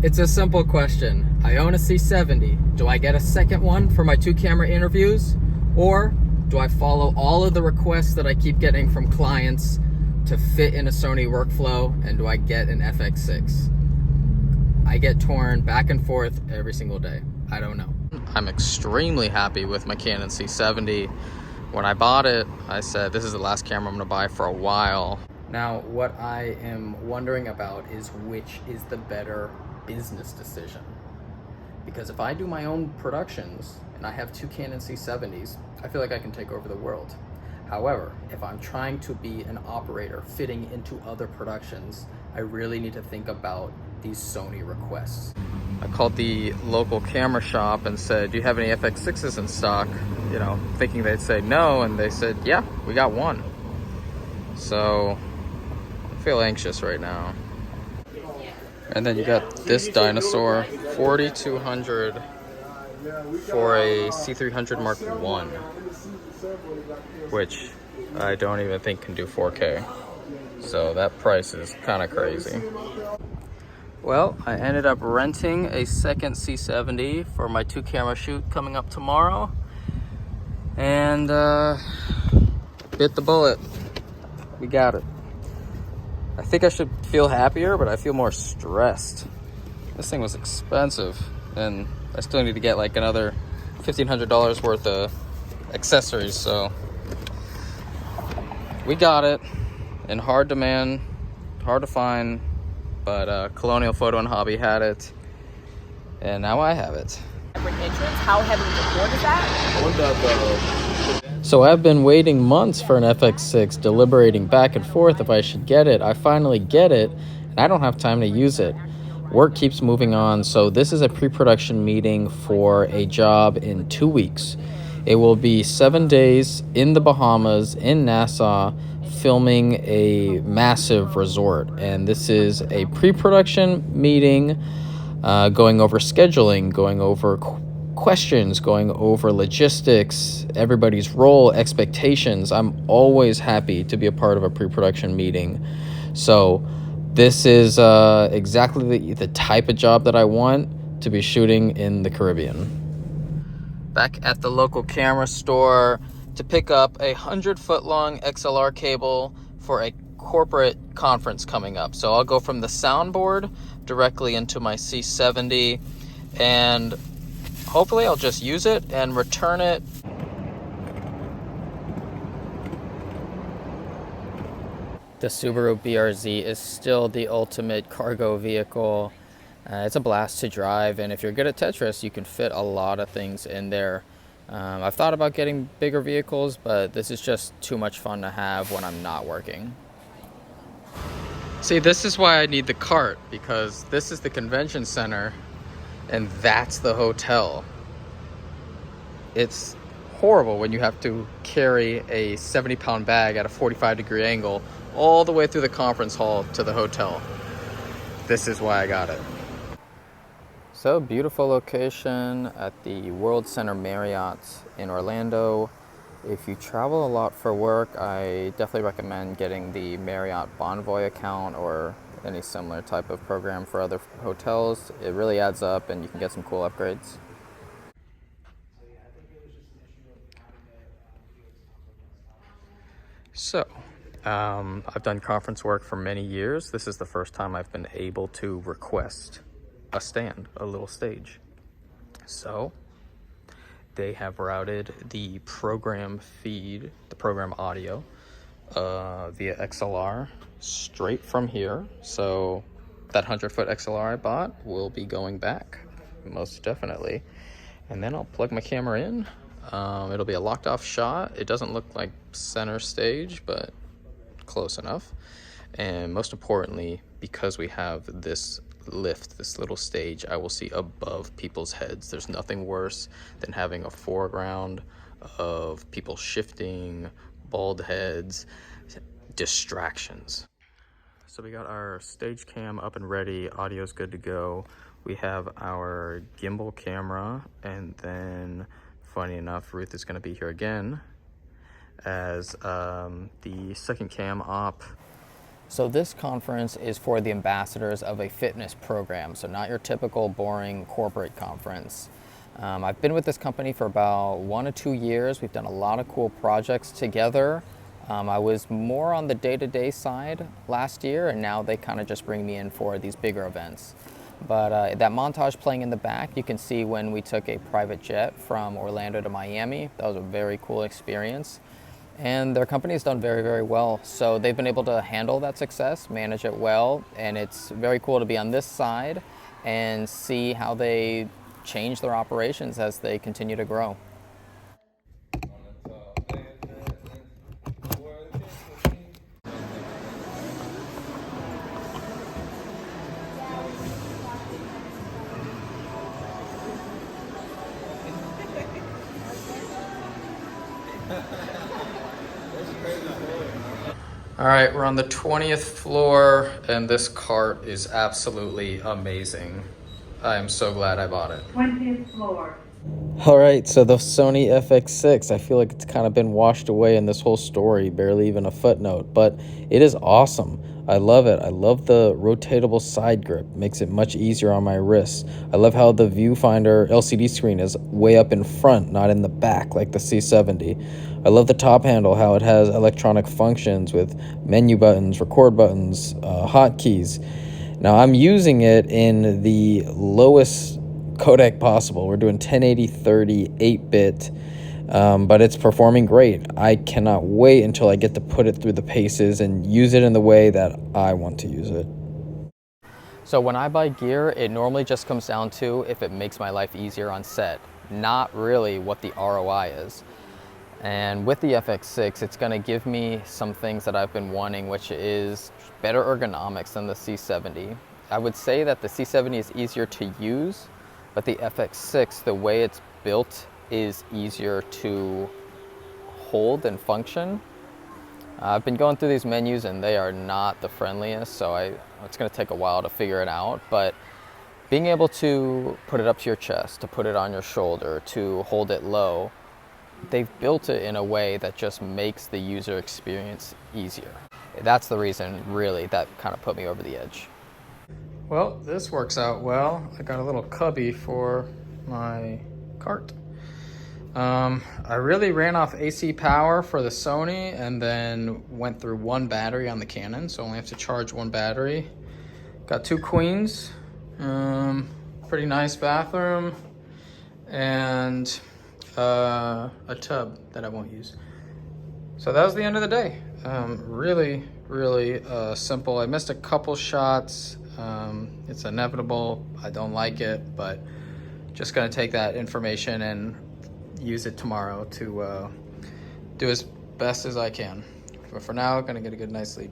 It's a simple question. I own a C70. Do I get a second one for my 2-camera interviews? Or do I follow all of the requests that I keep getting from clients to fit in a Sony workflow, and do I get an FX6? I get torn back and forth every single day. I don't know. I'm extremely happy with my Canon C70. When I bought it, I said this is the last camera I'm gonna buy for a while. Now, what I am wondering about is which is the better business decision. Because if I do my own productions and I have 2 Canon C70s, I feel like I can take over the world. However, if I'm trying to be an operator fitting into other productions, I really need to think about these Sony requests. I called the local camera shop and said, do you have any FX6s in stock? You know, thinking they'd say no, and they said, yeah, we got one. So, I feel anxious right now. And then you got this dinosaur, 4200 for a C300 Mark I, which I don't even think can do 4K. So that price is kind of crazy. Well, I ended up renting a second C70 for my 2-camera shoot coming up tomorrow. And bit the bullet. We got it. I think I should feel happier, but I feel more stressed. This thing was expensive, and I still need to get like another $1,500 worth of accessories, so we got it in hard demand, hard to find, but Colonial Photo and Hobby had it, and now I have it. How heavily recorded is that? So I've been waiting months for an FX6, deliberating back and forth if I should get it. I finally get it, and I don't have time to use it. Work keeps moving on, so this is a pre-production meeting for a job in 2 weeks. It will be 7 days in the Bahamas, in Nassau, filming a massive resort. And this is a pre-production meeting, going over scheduling, going over questions, going over logistics, everybody's role, expectations. I'm always happy to be a part of a pre-production meeting. So this is exactly the type of job that I want to be shooting in the Caribbean. Back at the local camera store to pick up a 100-foot-long XLR cable for a corporate conference coming up. So I'll go from the soundboard directly into my C70, and hopefully I'll just use it and return it. The Subaru BRZ is still the ultimate cargo vehicle. It's a blast to drive, and if you're good at Tetris, you can fit a lot of things in there. I've thought about getting bigger vehicles, but this is just too much fun to have when I'm not working. See, this is why I need the cart, because this is the convention center and that's the hotel. It's horrible when you have to carry a 70-pound bag at a 45-degree angle all the way through the conference hall to the hotel. This is why I got it. So, beautiful location at the World Center Marriott in Orlando. If you travel a lot for work, I definitely recommend getting the Marriott Bonvoy account or any similar type of program for other hotels. It really adds up, and you can get some cool upgrades. So, I've done conference work for many years. This is the first time I've been able to request a stand, a little stage. So, they have routed the program feed, the program audio, via XLR straight from here. So, that 100-foot XLR I bought will be going back, most definitely. And then I'll plug my camera in. It'll be a locked off shot. It doesn't look like center stage, but close enough. And most importantly, because we have this lift, this little stage, I will see above people's heads. There's nothing worse than having a foreground of people shifting, bald heads, distractions. So we got our stage cam up and ready, audio's good to go. We have our gimbal camera, and then funny enough, Ruth is going to be here again as the second cam op. So this conference is for the ambassadors of a fitness program, so not your typical boring corporate conference. I've been with this company for about 1 to 2 years. We've done a lot of cool projects together. I was more on the day-to-day side last year, and now they kind of just bring me in for these bigger events. But that montage playing in the back, you can see when we took a private jet from Orlando to Miami. That was a very cool experience. And their company has done very, very well. So they've been able to handle that success, manage it well, and it's very cool to be on this side and see how they change their operations as they continue to grow. All right, we're on the 20th floor, and this cart is absolutely amazing. I am so glad I bought it. 20th floor. All right, so the Sony FX6, I feel like it's kind of been washed away in this whole story, barely even a footnote, but it is awesome. I love it. I love the rotatable side grip. Makes it much easier on my wrists. I love how the viewfinder LCD screen is way up in front, not in the back like the C70. I love the top handle, how it has electronic functions with menu buttons, record buttons, hotkeys. Now I'm using it in the lowest codec possible. We're doing 1080/30 8-bit, but it's performing great. I cannot wait until I get to put it through the paces and use it in the way that I want to use it. So when I buy gear, it normally just comes down to if it makes my life easier on set, not really what the ROI is. And with the FX6, it's going to give me some things that I've been wanting, which is better ergonomics than the C70. I would say that the C70 is easier to use, but the FX6, the way it's built, is easier to hold and function. I've been going through these menus and they are not the friendliest, so it's going to take a while to figure it out. But being able to put it up to your chest, to put it on your shoulder, to hold it low, they've built it in a way that just makes the user experience easier. That's the reason, really, that kind of put me over the edge. Well, this works out well. I got a little cubby for my cart. I really ran off AC power for the Sony and then went through one battery on the Canon, so I only have to charge one battery. Got 2 queens, pretty nice bathroom, and a tub that I won't use. So that was the end of the day. Really simple. I missed a couple shots. It's inevitable. I don't like it, but just gonna take that information and use it tomorrow to do as best as I can. But for now, gonna get a good night's sleep.